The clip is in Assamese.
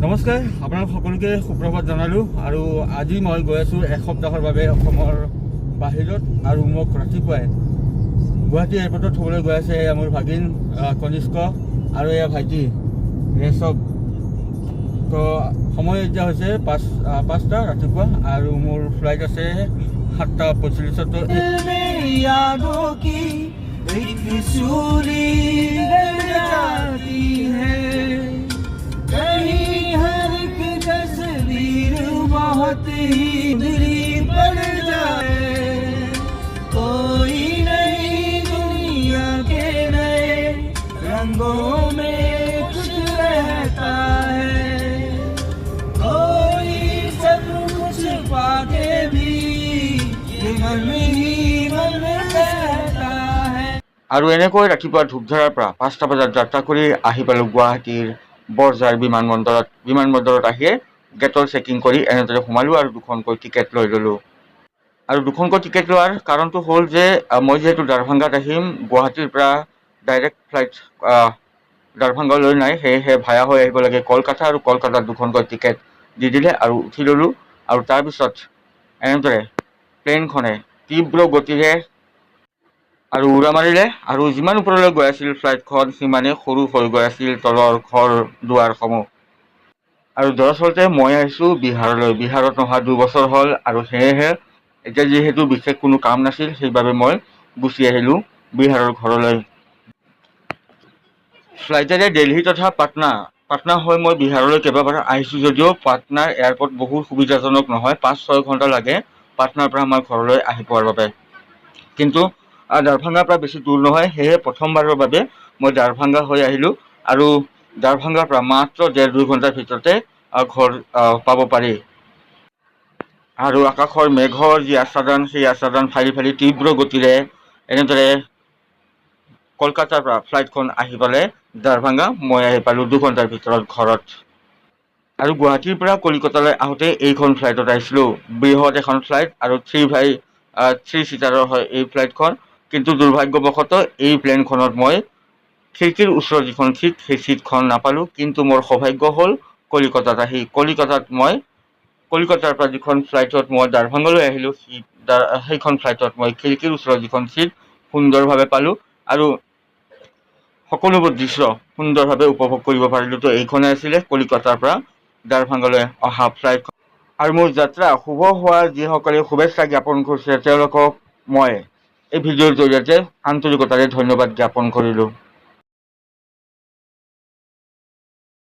নমস্কাৰ, আপোনালোক সকলোকে সুপ্ৰভাত জনালোঁ। আৰু আজি মই গৈ আছোঁ এসপ্তাহৰ বাবে অসমৰ বাহিৰত। আৰু মোক ৰাতিপুৱাই গুৱাহাটী এয়াৰপৰ্টত থ'বলৈ গৈ আছে এয়া মোৰ ভাগিন কনিষ্ক আৰু এয়া ভাইটি, এয়া চব। তো সময় এতিয়া হৈছে 5টা ৰাতিপুৱা আৰু মোৰ ফ্লাইট আছে 7:45। बहुत ही दिली पड़ जाए, कोई नहीं दुनिया के नए रंगों में कुछ रहता है, कोई सब कुछ पाके भी ये मन ही मन रहता है। আৰু এনেকৈ ৰাতিপুৱা ধূপধাৰাৰ পৰা 5টা বজাত যাত্ৰা কৰি আহি পালোঁ গুৱাহাটীৰ বৰঝাৰ বিমানবন্দৰত আহিয়ে গেটৰ চেকিং কৰি এনেদৰে সোমালোঁ আৰু 2খনকৈ টিকেট লৈ ল'লোঁ। আৰু 2খনকৈ টিকেট লোৱাৰ কাৰণটো হ'ল যে মই যিহেতু দাৰভাংগাত আহিম, গুৱাহাটীৰ পৰা ডাইৰেক্ট ফ্লাইট দাৰভাংগালৈ নাই, সেয়েহে ভায়া হৈ আহিব লাগে কলকাতা। আৰু কলকাতাত 2খনকৈ টিকেট দি দিলে আৰু উঠি ল'লোঁ। আৰু তাৰপিছত এনেদৰে প্লেনখনে তীব্ৰ গতিৰে আৰু উৰা মাৰিলে। আৰু যিমান ওপৰলৈ গৈ আছিল ফ্লাইটখন, সিমানেই সৰু হৈ গৈ আছিল তলৰ ঘৰ দুৱাৰসমূহ। আৰু দৰাচলতে মই আহিছোঁ বিহাৰলৈ। বিহাৰত নহা 2 বছৰ হ'ল আৰু সেয়েহে এতিয়া যিহেতু বিশেষ কোনো কাম নাছিল, সেইবাবে মই গুচি আহিলোঁ বিহাৰৰ ঘৰলৈ। ফ্লাইটেৰে দিল্লী তথা পাটনা হৈ মই বিহাৰলৈ কেইবাবাৰ আহিছোঁ যদিও পাটনাৰ এয়াৰপৰ্ট বহুত সুবিধাজনক নহয়। 5-6 ঘণ্টা লাগে পাটনাৰ পৰা আমাৰ ঘৰলৈ আহি পোৱাৰ বাবে। কিন্তু দাৰভাংগাৰ পৰা বেছি দূৰ নহয়, সেয়েহে প্ৰথমবাৰৰ বাবে মই দাৰভাংগা হৈ আহিলোঁ। আৰু দাৰভাংগাৰ পৰা মাত্ৰ 1.5-2 ঘণ্টাৰ ভিতৰতে ঘৰ পাব পাৰি। আৰু আকাশৰ মেঘৰ যি আচ্ছাদন, সেই আচ্ছাদন ফালি ফালি তীব্ৰ গতিৰে এনেদৰে কলকাতাৰ পৰা ফ্লাইটখন আহি পালে দাৰভাংগা। মই আহি পালোঁ 2 ঘণ্টাৰ ভিতৰত ঘৰত। আৰু গুৱাহাটীৰ পৰা কলিকতালৈ আহোঁতে এইখন ফ্লাইটত আহিছিলোঁ। বৃহৎ এখন ফ্লাইট আৰু 3 ছিটাৰৰ হয় এই ফ্লাইটখন। কিন্তু দুৰ্ভাগ্যবশতঃ এই প্লেনখনত মই খিৰিকীৰ ওচৰত যিখন ছিট, সেই ছিটখন নাপালোঁ। কিন্তু মোৰ সৌভাগ্য হ'ল কলিকতাত আহি কলিকতাৰ পৰা যিখন ফ্লাইটত মই দাৰভাংগালৈ আহিলোঁ, সেইখন ফ্লাইটত মই খিৰিকীৰ ওচৰত যিখন ছিট সুন্দৰভাৱে পালোঁ আৰু সকলোবোৰ দৃশ্য সুন্দৰভাৱে উপভোগ কৰিব পাৰিলোঁ। তো এইখনে আছিলে কলিকতাৰ পৰা দাৰভাংগালৈ অহা ফ্লাইটখন। আৰু মোৰ যাত্ৰা শুভ হোৱাৰ যিসকলে শুভেচ্ছা জ্ঞাপন কৰিছে, তেওঁলোকক মই এই ভিডিঅ'ৰ জৰিয়তে আন্তৰিকতাৰে ধন্যবাদ জ্ঞাপন কৰিলোঁ।